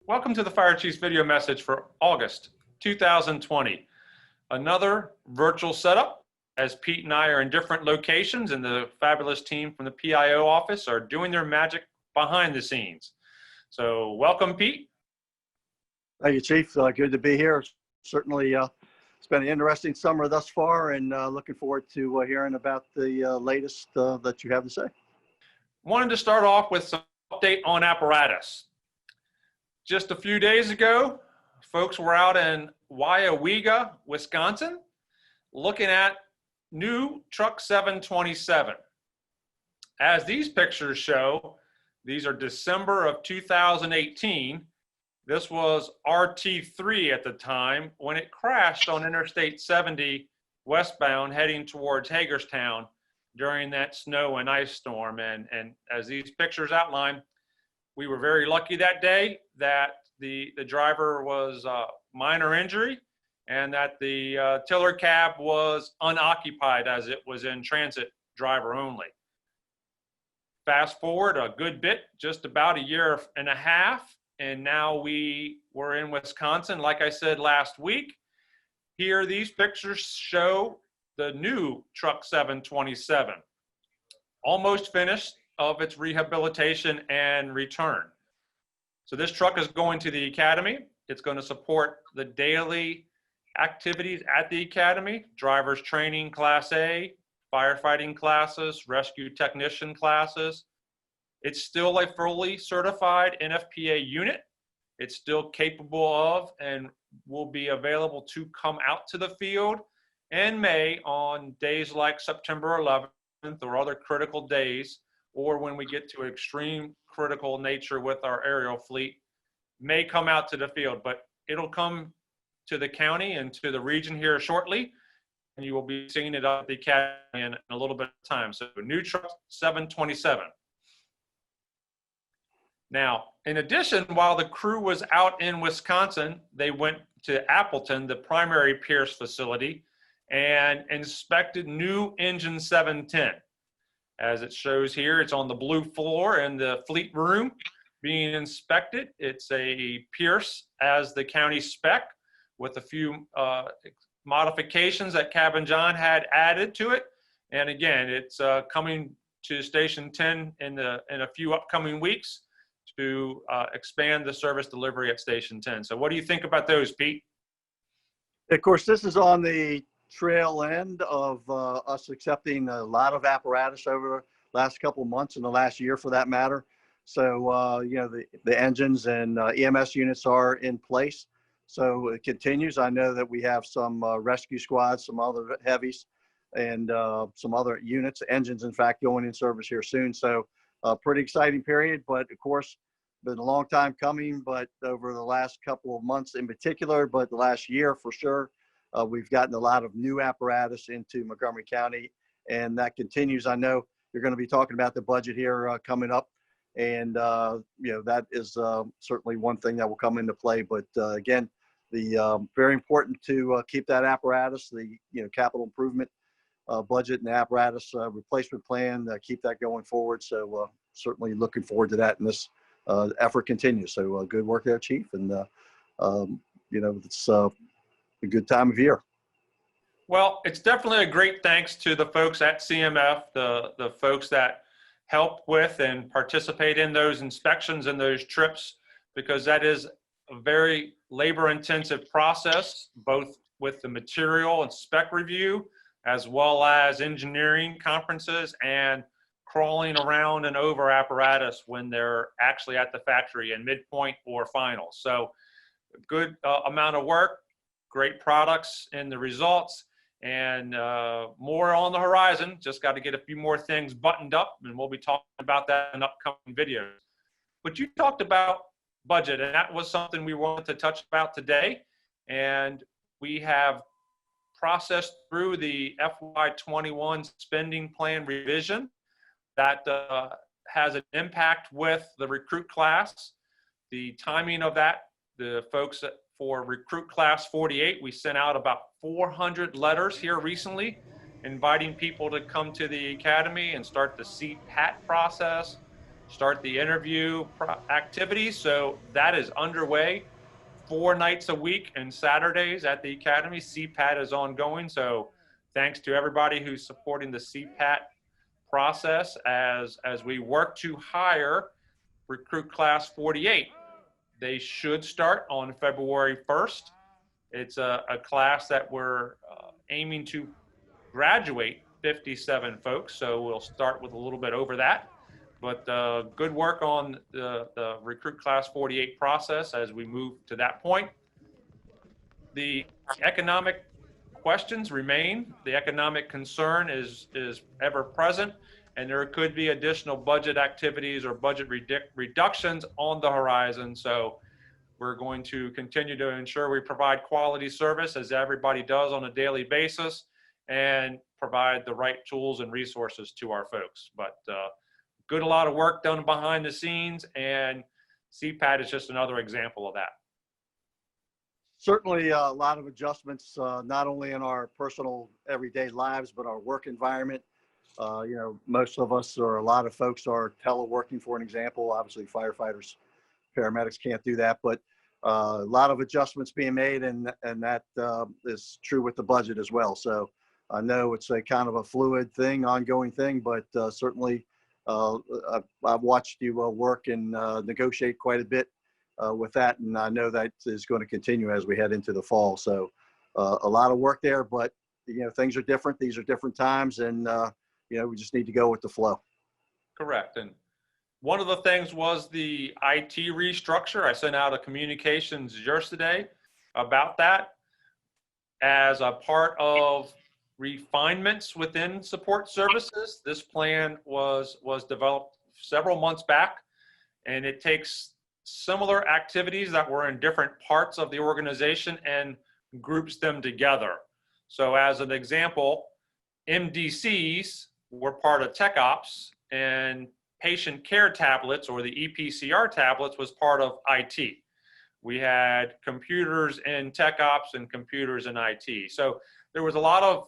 Welcome to the Fire Chief's video message for August 2020. Another virtual setup as Pete and I are in different locations and the fabulous team from the PIO office are doing their magic behind the scenes. So welcome, Pete. Thank you, Chief. Good to be here. Certainly, it's been an interesting summer thus far, and looking forward to hearing about the latest that you have to say. Wanted to start off with some update on Apparatus. Just a few days ago, folks were out in Weyauwega, Wisconsin, looking at new truck 727. As these pictures show, these are December of 2018. This was RT3 at the time when it crashed on Interstate 70 westbound heading towards Hagerstown during that snow and ice storm. And as these pictures outline, we were very lucky that day that the driver was minor injury and that the tiller cab was unoccupied as it was in transit driver only. Fast forward a good bit, just about a year and a half, and now we were in Wisconsin, like I said last week. Here, these pictures show the new truck 727, almost finished of its rehabilitation and return. So this truck is going to the Academy. It's going to support the daily activities at the Academy, driver's training class A, firefighting classes, rescue technician classes. It's still a fully certified NFPA unit. It's still capable of and will be available to come out to the field in May on days like September 11th or other critical days, or when we get to extreme critical nature with our aerial fleet, may come out to the field, but it'll come to the county and to the region here shortly, and you will be seeing it at the Academy in a little bit of time. So new truck 727. Now, in addition, while the crew was out in Wisconsin, they went to Appleton, the primary Pierce facility, and inspected new engine 710. As it shows here, it's on the blue floor in the fleet room being inspected. It's a Pierce as the county spec with a few modifications that Cabin John had added to it. And again, it's coming to Station 10 in a few upcoming weeks to expand the service delivery at Station 10. So what do you think about those, Pete? Of course, this is on the trail end of us accepting a lot of apparatus over the last couple of months and the last year for that matter. So, you know, the engines and EMS units are in place. So it continues. I know that we have some rescue squads, some other heavies, and some other units, engines, in fact, going in service here soon. So pretty exciting period, but of course, been a long time coming, but over the last couple of months in particular, but the last year for sure, we've gotten a lot of new apparatus into Montgomery County, and that continues. I know you're going to be talking about the budget here coming up, and you know, that is certainly one thing that will come into play. But again, the very important to keep that apparatus, the capital improvement budget and the apparatus replacement plan, keep that going forward. So certainly looking forward to that, and this effort continues. So good work there, Chief, and you know, it's a good time of year. Well, it's definitely a great thanks to the folks at CMF, the folks that help with and participate in those inspections and those trips, because that is a very labor-intensive process, both with the material and spec review, as well as engineering conferences and crawling around and over apparatus when they're actually at the factory in midpoint or final. So good amount of work, great products in the results, and more on the horizon. Just got to get a few more things buttoned up, and we'll be talking about that in upcoming videos. But you talked about budget, and that was something we wanted to touch about today. And we have processed through the FY21 spending plan revision that has an impact with the recruit class. The timing of that, the folks for recruit class 48, we sent out about 400 letters here recently inviting people to come to the Academy and start the seat pat process. start the interview activities. So that is underway 4 nights a week and Saturdays at the Academy. CPAT is ongoing. So thanks to everybody who's supporting the CPAT process as we work to hire recruit class 48. They should start on February 1st. It's a class that we're aiming to graduate 57 folks. So we'll start with a little bit over that. But good work on the recruit class 48 process as we move to that point. The economic questions remain. The economic concern is ever present, and there could be additional budget activities or budget reductions on the horizon. So we're going to continue to ensure we provide quality service as everybody does on a daily basis and provide the right tools and resources to our folks. But a lot of work done behind the scenes, and CPAT is just another example of that. Certainly a lot of adjustments, not only in our personal everyday lives, but our work environment. Most of us or a lot of folks are teleworking, for an example. Obviously, firefighters, paramedics can't do that, but a lot of adjustments being made, and that is true with the budget as well. So I know it's a kind of a fluid thing, ongoing thing, but certainly I've watched you work and negotiate quite a bit with that, and I know that is going to continue as we head into the fall. So a lot of work there, but things are different. These are different times, and we just need to go with the flow. Correct. And one of the things was the IT restructure. I sent out a communications yesterday about that as a part of refinements within support services. This plan was developed several months back, and it takes similar activities that were in different parts of the organization and groups them together. So as an example, MDCs were part of Tech Ops, and patient care tablets, or the EPCR tablets, was part of IT. We had computers in Tech Ops and computers in IT. So there was a lot of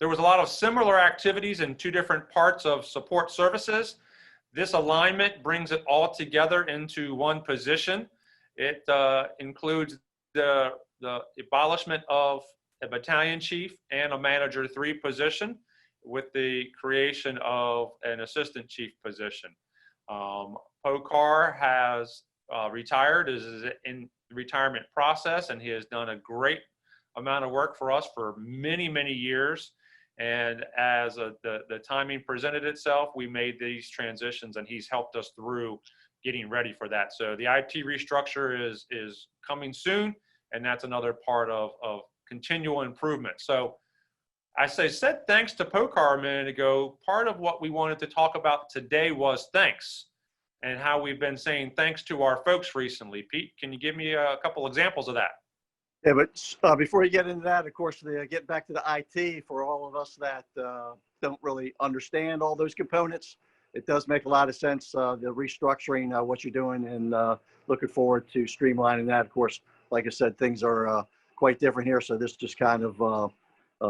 there was a lot of similar activities in two different parts of support services. This alignment brings it all together into one position. It includes the abolishment of a battalion chief and a manager 3 position, with the creation of an assistant chief position. Pokar has retired, is in the retirement process, and he has done a great amount of work for us for many, many years. And as the timing presented itself, we made these transitions, and he's helped us through getting ready for that. So the IT restructure is coming soon, and that's another part of continual improvement. So I said thanks to Pokar a minute ago. Part of what we wanted to talk about today was thanks, and how we've been saying thanks to our folks recently. Pete, can you give me a couple examples of that? Yeah, but before you get into that, of course, get back to the IT, for all of us that don't really understand all those components, it does make a lot of sense, the restructuring, what you're doing, and looking forward to streamlining that. Of course, like I said, things are quite different here, so this just kind of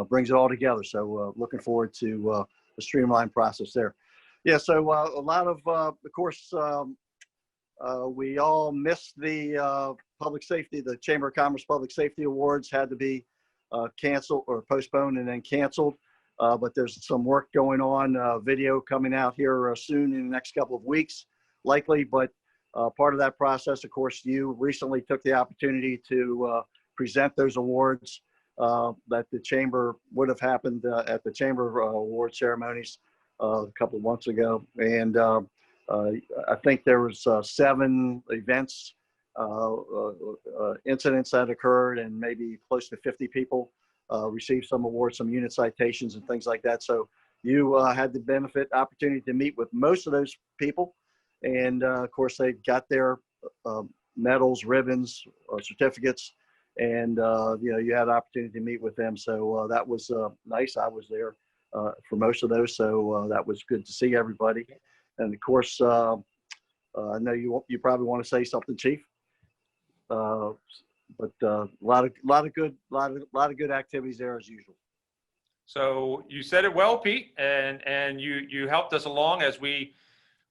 brings it all together. So looking forward to the streamlined process there. Yeah, so a lot of course, we all missed the public safety. The Chamber of Commerce Public Safety Awards had to be canceled or postponed and then canceled. But there's some work going on, video coming out here soon in the next couple of weeks, likely. But part of that process, of course, you recently took the opportunity to present those awards that the Chamber would have happened at the Chamber award ceremonies a couple of months ago. And I think there was 7 events, incidents that occurred, and maybe close to 50 people received some awards, some unit citations and things like that. So you had the opportunity to meet with most of those people. And of course, they got their medals, ribbons, certificates, and you had an opportunity to meet with them. So that was nice. I was there for most of those, so that was good to see everybody. And of course, I know you probably want to say something, Chief. But a lot of good activities there as usual. So you said it well, Pete, and you helped us along as we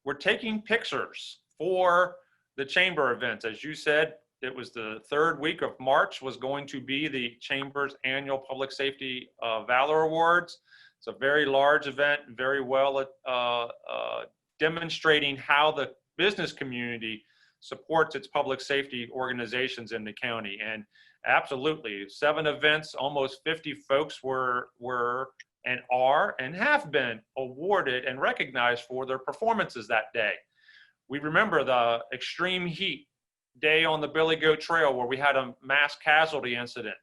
were taking pictures for the chamber events. As you said, it was the third week of March was going to be the Chamber's annual Public Safety Valor Awards. It's a very large event, very well demonstrating how the business community supports its public safety organizations in the county. And absolutely, 7 events, almost 50 folks were and are and have been awarded and recognized for their performances that day. We remember the extreme heat day on the Billy Goat Trail where we had a mass casualty incident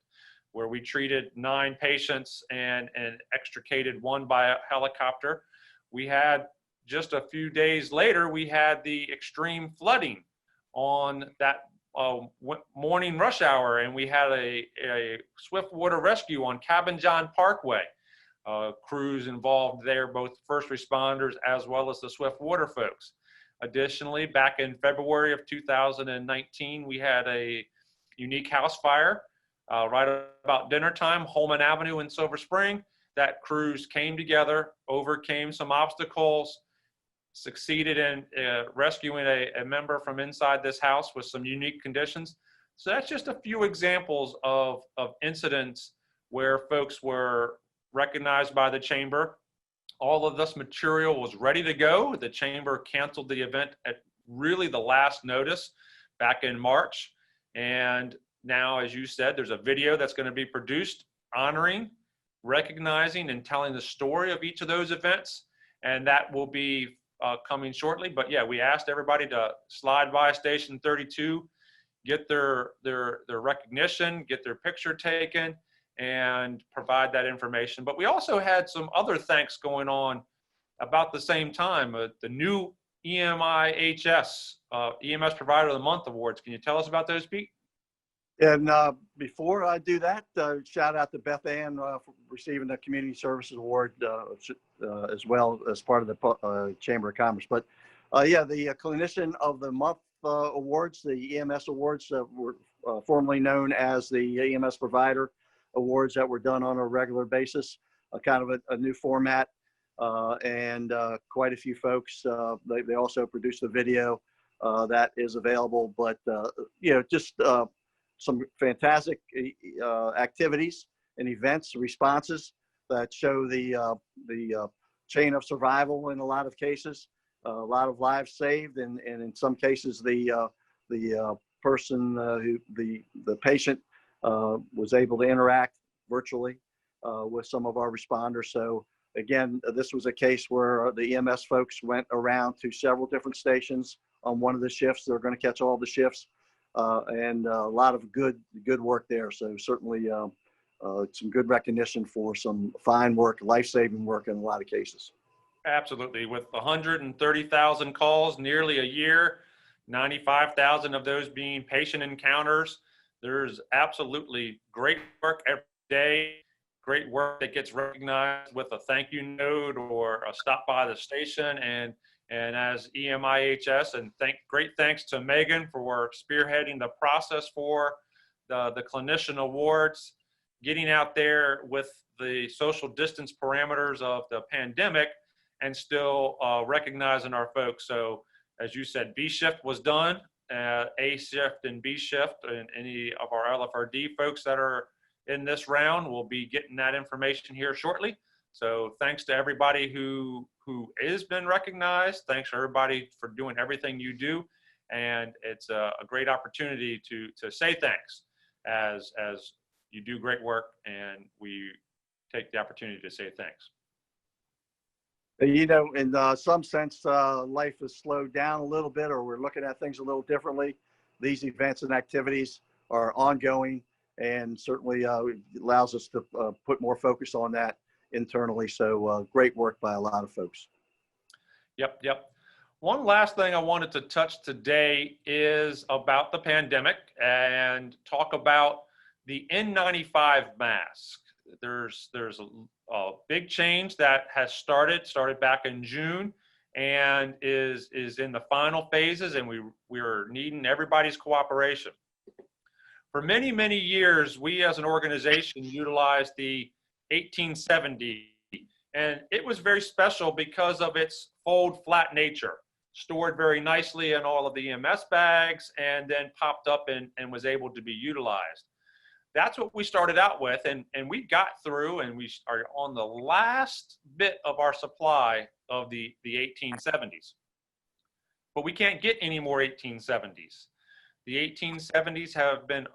where we treated 9 patients and extricated 1 by a helicopter. We had just a few days later, we had the extreme flooding on that morning rush hour, and we had a swift water rescue on Cabin John Parkway. Crews involved there, both first responders as well as the swift water folks. Additionally, back in February of 2019, we had a unique house fire right about dinner time, Holman Avenue in Silver Spring. That crews came together, overcame some obstacles, succeeded in rescuing a member from inside this house with some unique conditions. So that's just a few examples of incidents where folks were recognized by the chamber. All of this material was ready to go. The chamber canceled the event at really the last notice back in March. And now, as you said, there's a video that's going to be produced honoring, recognizing, and telling the story of each of those events. And that will be coming shortly. But yeah, we asked everybody to slide by Station 32, get their recognition, get their picture taken, and provide that information. But we also had some other thanks going on about the same time. The new EMIHS, EMS Provider of the Month Awards. Can you tell us about those, Pete? And before I do that, shout out to Beth Ann for receiving the Community Services Award as well as part of the Chamber of Commerce. But yeah, the Clinician of the Month Awards, the EMS Awards, were formerly known as the EMS Provider Awards that were done on a regular basis, kind of a new format, and quite a few folks. They also produced a video that is available, but you know, just some fantastic activities and events, responses that show the chain of survival in a lot of cases, a lot of lives saved, and in some cases the person the patient was able to interact virtually with some of our responders. So again, this was a case where the EMS folks went around to several different stations on one of the shifts. They're going to catch all the shifts. And a lot of good work there. So certainly some good recognition for some fine work, life-saving work in a lot of cases. Absolutely. With 130,000 calls, nearly a year, 95,000 of those being patient encounters, there's absolutely great work every day, great work that gets recognized with a thank you note or a stop by the station. And as EMIHS, and great thanks to Megan for spearheading the process for the Clinician Awards, getting out there with the social distance parameters of the pandemic and still recognizing our folks. So as you said, B shift was done, A shift and B shift, and any of our LFRD folks that are in this round will be getting that information here shortly. So thanks to everybody who has been recognized. Thanks for everybody for doing everything you do. And it's a great opportunity to say thanks as you do great work, and we take the opportunity to say thanks. You know, in some sense, life has slowed down a little bit, or we're looking at things a little differently. These events and activities are ongoing, and certainly allows us to put more focus on that internally. So great work by a lot of folks. Yep. One last thing I wanted to touch today is about the pandemic and talk about the N95 mask. There's a big change that has started back in June and is in the final phases, and we're needing everybody's cooperation. For many years, we as an organization utilized the 1870. And it was very special because of its fold flat nature, stored very nicely in all of the EMS bags and then popped up and was able to be utilized. That's what we started out with, and we got through, and we are on the last bit of our supply of the 1870s. But we can't get any more 1870s. The 1870s have been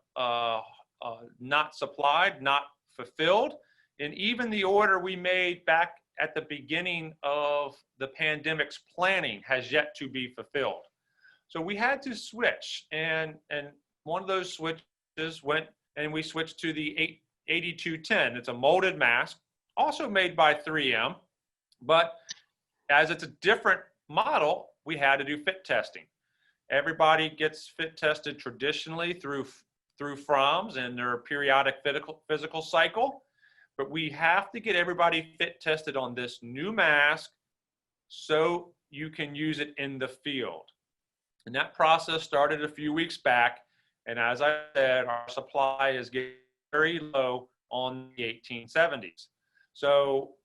not supplied, not fulfilled, and even the order we made back at the beginning of the pandemic's planning has yet to be fulfilled. So we had to switch, and one of those switches went, and we switched to the 8210. It's a molded mask, also made by 3M, but as it's a different model, we had to do fit testing. Everybody gets fit tested traditionally through FROMs and their periodic physical cycle, but we have to get everybody fit tested on this new mask so you can use it in the field. And that process started a few weeks back. And as I said, our supply is getting very low on the 1870s. So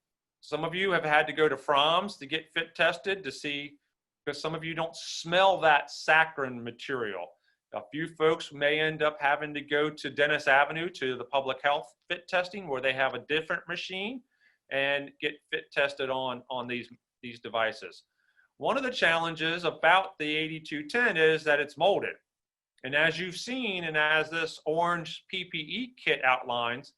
some of you have had to go to FROMs to get fit tested to see, because some of you don't smell that saccharin material. A few folks may end up having to go to Dennis Avenue to the public health fit testing, where they have a different machine and get fit tested on these devices. One of the challenges about the 8210 is that it's molded. And as you've seen, and as this orange PPE kit outlines,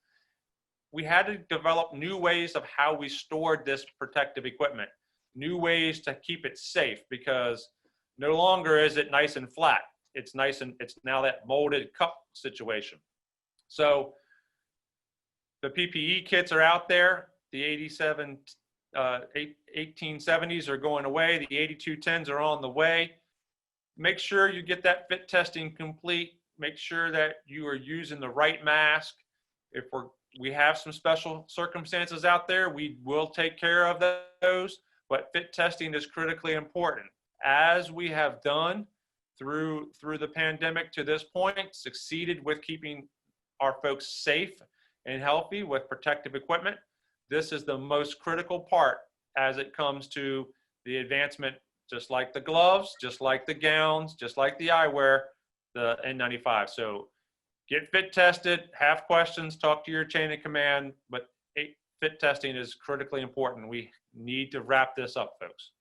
we had to develop new ways of how we stored this protective equipment, new ways to keep it safe, because no longer is it nice and flat. It's now that molded cup situation. So the PPE kits are out there. The 1870s are going away. The 8210s are on the way. Make sure you get that fit testing complete. Make sure that you are using the right mask. If we have some special circumstances out there, we will take care of those, but fit testing is critically important. As we have done through the pandemic to this point, succeeded with keeping our folks safe and healthy with protective equipment. This is the most critical part as it comes to the advancement, just like the gloves, just like the gowns, just like the eyewear, the N95. So get fit tested, have questions, talk to your chain of command, but fit testing is critically important. We need to wrap this up, folks.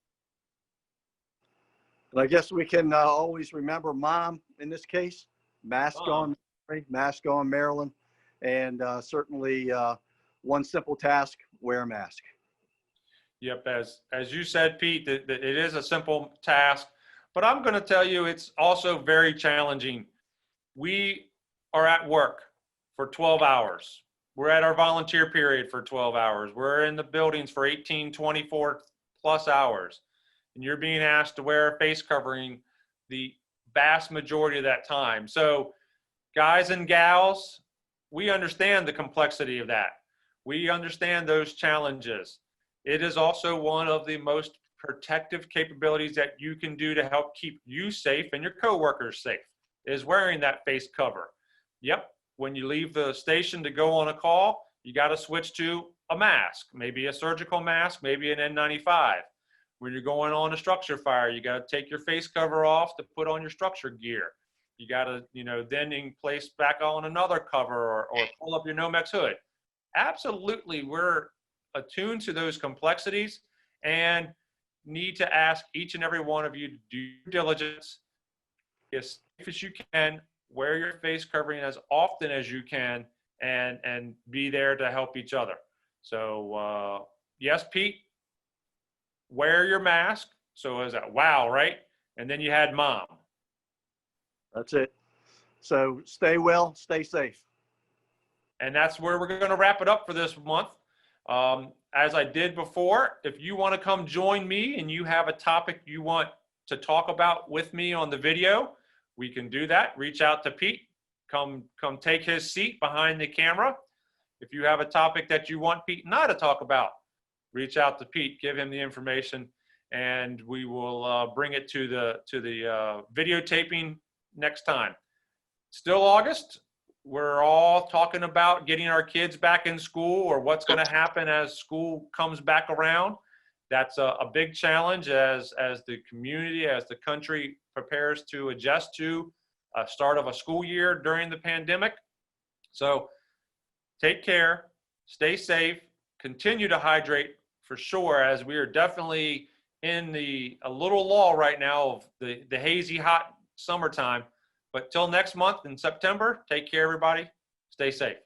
And I guess we can always remember Mom in this case. Mask on, Mary, mask on, Marilyn, and certainly one simple task: wear a mask. Yep, as you said, Pete, that it is a simple task, but I'm going to tell you it's also very challenging. We are at work for 12 hours. We're at our volunteer period for 12 hours. We're in the buildings for 18, 24 plus hours. And you're being asked to wear a face covering the vast majority of that time. So guys and gals, we understand the complexity of that. We understand those challenges. It is also one of the most protective capabilities that you can do to help keep you safe and your coworkers safe, is wearing that face cover. Yep, when you leave the station to go on a call, you got to switch to a mask, maybe a surgical mask, maybe an N95. When you're going on a structure fire, you got to take your face cover off to put on your structure gear. You got to, then in place back on another cover or pull up your Nomex hood. Absolutely, we're attuned to those complexities and need to ask each and every one of you to do due diligence, as safe as you can, wear your face covering as often as you can, and be there to help each other. So yes, Pete, wear your mask. So is that wow, right? And then you had Mom. That's it. So stay well, stay safe. And that's where we're going to wrap it up for this month. As I did before, if you want to come join me and you have a topic you want to talk about with me on the video, we can do that. Reach out to Pete. Come take his seat behind the camera. If you have a topic that you want Pete and I to talk about, reach out to Pete, give him the information, and we will bring it to the videotaping next time. Still August. we're all talking about getting our kids back in school, or what's going to happen as school comes back around. That's a big challenge as the community, as the country prepares to adjust to a start of a school year during the pandemic. So take care, stay safe, continue to hydrate for sure, as we are definitely in a little lull right now of the hazy, hot summertime. But till next month in September, take care, everybody. Stay safe.